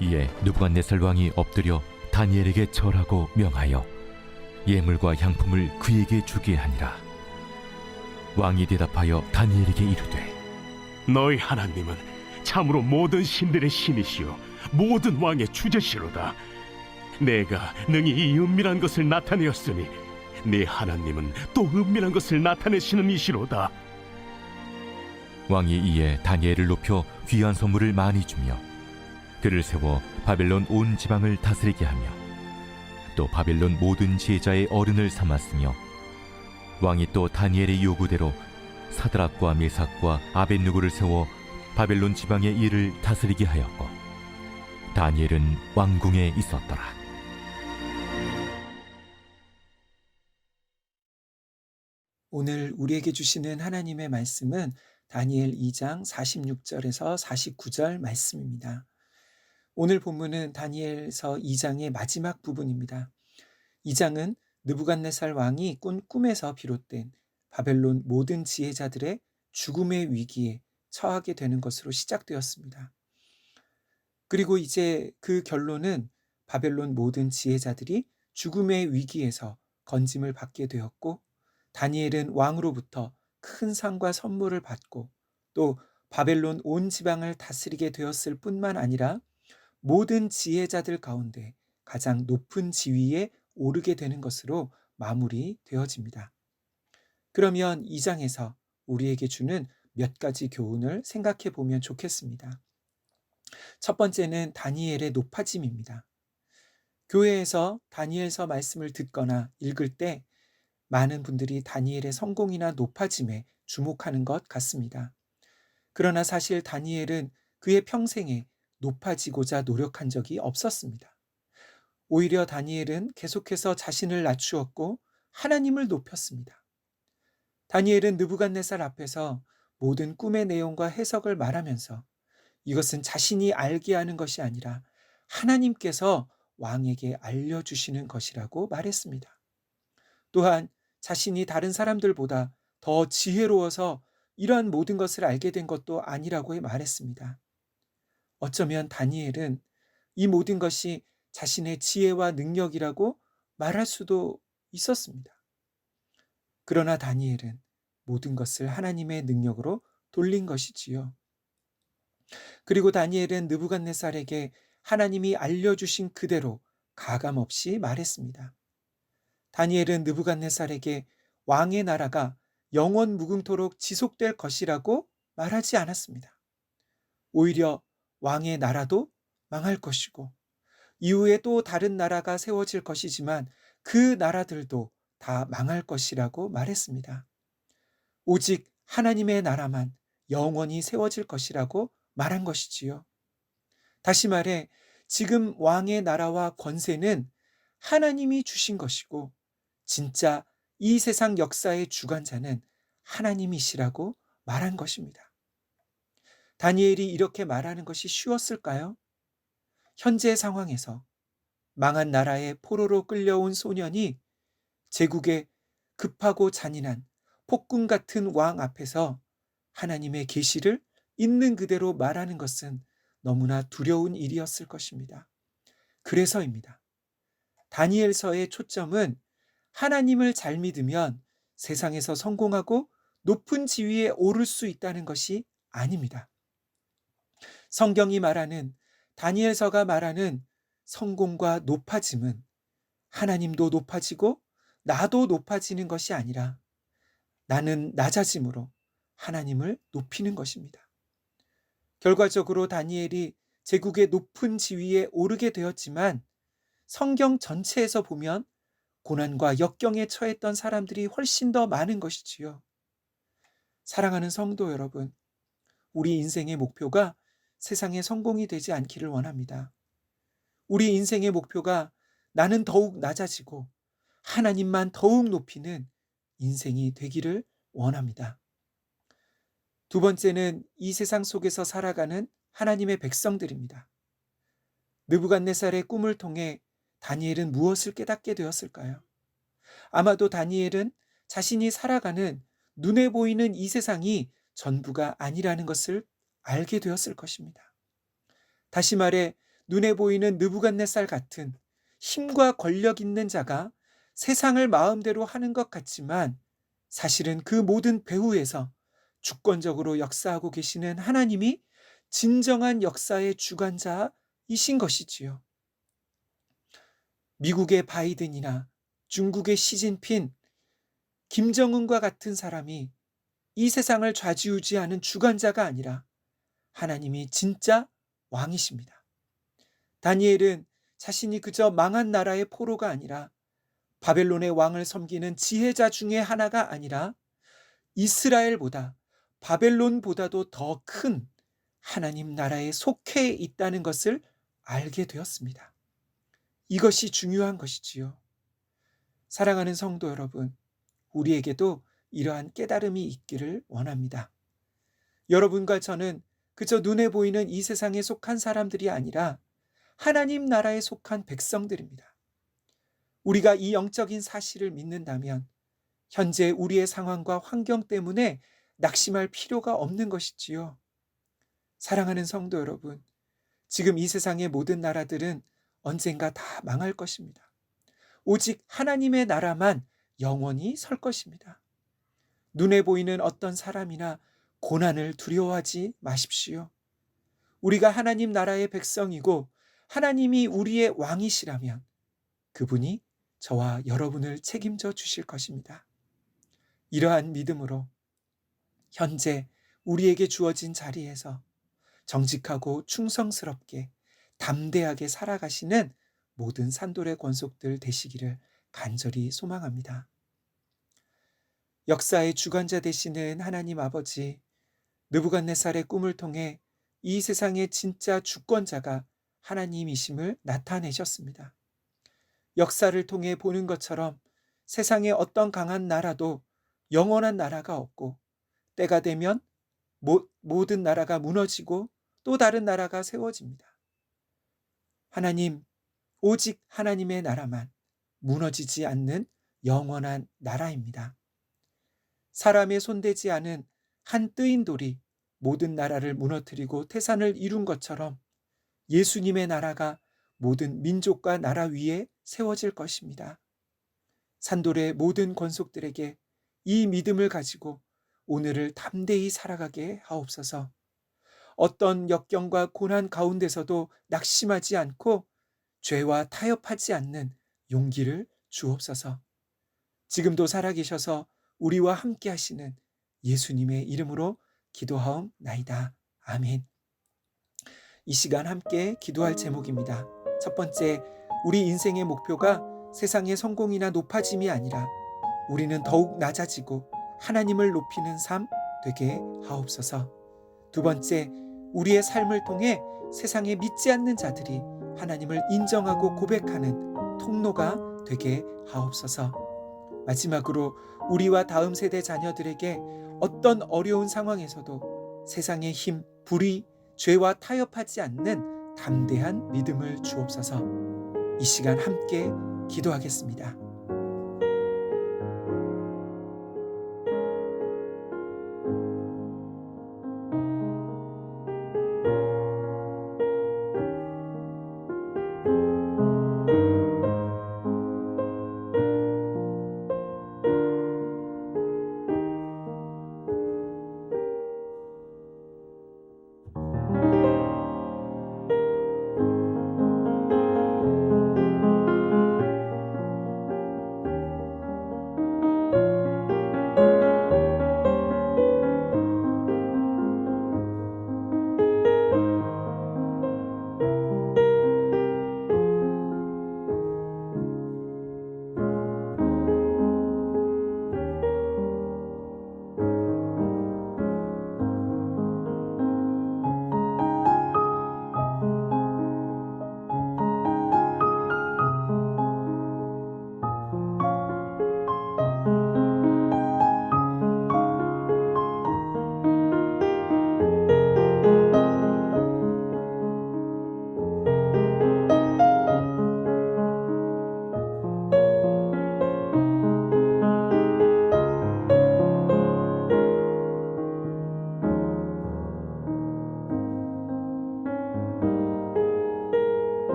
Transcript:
이에 느부갓네살 왕이 엎드려 다니엘에게 절하고 명하여 예물과 향품을 그에게 주게 하니라. 왕이 대답하여 다니엘에게 이르되 너희 하나님은 참으로 모든 신들의 신이시요 모든 왕의 주제시로다. 내가 능히 이 은밀한 것을 나타내었으니 네 하나님은 또 은밀한 것을 나타내시는 이시로다. 왕이 이에 다니엘을 높여 귀한 선물을 많이 주며 그를 세워 바벨론 온 지방을 다스리게 하며 또 바벨론 모든 지혜자의 어른을 삼았으며 왕이 또 다니엘의 요구대로 사드락과 메삭과 아벳느고를 세워 바벨론 지방의 일을 다스리게 하였고 다니엘은 왕궁에 있었더라. 오늘 우리에게 주시는 하나님의 말씀은 다니엘 2장 46절에서 49절 말씀입니다. 오늘 본문은 다니엘서 2장의 마지막 부분입니다. 2장은 느부갓네살 왕이 꾼 꿈에서 비롯된 바벨론 모든 지혜자들의 죽음의 위기에 처하게 되는 것으로 시작되었습니다. 그리고 이제 그 결론은 바벨론 모든 지혜자들이 죽음의 위기에서 건짐을 받게 되었고 다니엘은 왕으로부터 큰 상과 선물을 받고 또 바벨론 온 지방을 다스리게 되었을 뿐만 아니라 모든 지혜자들 가운데 가장 높은 지위에 오르게 되는 것으로 마무리되어집니다. 그러면 이 장에서 우리에게 주는 몇 가지 교훈을 생각해 보면 좋겠습니다. 첫 번째는 다니엘의 높아짐입니다. 교회에서 다니엘서 말씀을 듣거나 읽을 때 많은 분들이 다니엘의 성공이나 높아짐에 주목하는 것 같습니다. 그러나 사실 다니엘은 그의 평생에 높아지고자 노력한 적이 없었습니다. 오히려 다니엘은 계속해서 자신을 낮추었고 하나님을 높였습니다. 다니엘은 느부갓네살 앞에서 모든 꿈의 내용과 해석을 말하면서 이것은 자신이 알게 하는 것이 아니라 하나님께서 왕에게 알려주시는 것이라고 말했습니다. 또한 자신이 다른 사람들보다 더 지혜로워서 이러한 모든 것을 알게 된 것도 아니라고 말했습니다. 어쩌면 다니엘은 이 모든 것이 자신의 지혜와 능력이라고 말할 수도 있었습니다. 그러나 다니엘은 모든 것을 하나님의 능력으로 돌린 것이지요. 그리고 다니엘은 느부갓네살에게 하나님이 알려주신 그대로 가감없이 말했습니다. 다니엘은 느부갓네살에게 왕의 나라가 영원 무궁토록 지속될 것이라고 말하지 않았습니다. 오히려 왕의 나라도 망할 것이고 이후에 또 다른 나라가 세워질 것이지만 그 나라들도 다 망할 것이라고 말했습니다. 오직 하나님의 나라만 영원히 세워질 것이라고 말한 것이지요. 다시 말해 지금 왕의 나라와 권세는 하나님이 주신 것이고 진짜 이 세상 역사의 주관자는 하나님이시라고 말한 것입니다. 다니엘이 이렇게 말하는 것이 쉬웠을까요? 현재 상황에서 망한 나라에 포로로 끌려온 소년이 제국의 급하고 잔인한 폭군 같은 왕 앞에서 하나님의 계시를 있는 그대로 말하는 것은 너무나 두려운 일이었을 것입니다. 그래서입니다. 다니엘서의 초점은 하나님을 잘 믿으면 세상에서 성공하고 높은 지위에 오를 수 있다는 것이 아닙니다. 성경이 말하는 다니엘서가 말하는 성공과 높아짐은 하나님도 높아지고 나도 높아지는 것이 아니라 나는 낮아짐으로 하나님을 높이는 것입니다. 결과적으로 다니엘이 제국의 높은 지위에 오르게 되었지만 성경 전체에서 보면 고난과 역경에 처했던 사람들이 훨씬 더 많은 것이지요. 사랑하는 성도 여러분, 우리 인생의 목표가 세상의 성공이 되지 않기를 원합니다. 우리 인생의 목표가 나는 더욱 낮아지고 하나님만 더욱 높이는 인생이 되기를 원합니다. 두 번째는 이 세상 속에서 살아가는 하나님의 백성들입니다. 느부갓네살의 꿈을 통해 다니엘은 무엇을 깨닫게 되었을까요? 아마도 다니엘은 자신이 살아가는 눈에 보이는 이 세상이 전부가 아니라는 것을 알게 되었을 것입니다. 다시 말해 눈에 보이는 느부갓네살 같은 힘과 권력 있는 자가 세상을 마음대로 하는 것 같지만 사실은 그 모든 배후에서 주권적으로 역사하고 계시는 하나님이 진정한 역사의 주관자이신 것이지요. 미국의 바이든이나 중국의 시진핑, 김정은과 같은 사람이 이 세상을 좌지우지하는 주관자가 아니라 하나님이 진짜 왕이십니다. 다니엘은 자신이 그저 망한 나라의 포로가 아니라 바벨론의 왕을 섬기는 지혜자 중에 하나가 아니라 이스라엘보다 바벨론보다도 더 큰 하나님 나라에 속해 있다는 것을 알게 되었습니다. 이것이 중요한 것이지요. 사랑하는 성도 여러분, 우리에게도 이러한 깨달음이 있기를 원합니다. 여러분과 저는 그저 눈에 보이는 이 세상에 속한 사람들이 아니라 하나님 나라에 속한 백성들입니다. 우리가 이 영적인 사실을 믿는다면 현재 우리의 상황과 환경 때문에 낙심할 필요가 없는 것이지요. 사랑하는 성도 여러분, 지금 이 세상의 모든 나라들은 언젠가 다 망할 것입니다. 오직 하나님의 나라만 영원히 설 것입니다. 눈에 보이는 어떤 사람이나 고난을 두려워하지 마십시오. 우리가 하나님 나라의 백성이고 하나님이 우리의 왕이시라면 그분이 저와 여러분을 책임져 주실 것입니다. 이러한 믿음으로 현재 우리에게 주어진 자리에서 정직하고 충성스럽게 담대하게 살아가시는 모든 산돌의 권속들 되시기를 간절히 소망합니다. 역사의 주관자 되시는 하나님 아버지, 느부갓네살의 꿈을 통해 이 세상의 진짜 주권자가 하나님이심을 나타내셨습니다. 역사를 통해 보는 것처럼 세상의 어떤 강한 나라도 영원한 나라가 없고 때가 되면 모든 나라가 무너지고 또 다른 나라가 세워집니다. 하나님, 오직 하나님의 나라만 무너지지 않는 영원한 나라입니다. 사람의 손대지 않은 한 뜨인 돌이 모든 나라를 무너뜨리고 태산을 이룬 것처럼 예수님의 나라가 모든 민족과 나라 위에 세워질 것입니다. 산돌의 모든 권속들에게 이 믿음을 가지고 오늘을 담대히 살아가게 하옵소서. 어떤 역경과 고난 가운데서도 낙심하지 않고 죄와 타협하지 않는 용기를 주옵소서. 지금도 살아계셔서 우리와 함께 하시는 예수님의 이름으로 기도하옵나이다. 아멘. 이 시간 함께 기도할 제목입니다. 첫 번째, 우리 인생의 목표가 세상의 성공이나 높아짐이 아니라 우리는 더욱 낮아지고 하나님을 높이는 삶 되게 하옵소서. 두 번째, 우리의 삶을 통해 세상에 믿지 않는 자들이 하나님을 인정하고 고백하는 통로가 되게 하옵소서. 마지막으로 우리와 다음 세대 자녀들에게 어떤 어려운 상황에서도 세상의 힘, 불의, 죄와 타협하지 않는 담대한 믿음을 주옵소서. 이 시간 함께 기도하겠습니다.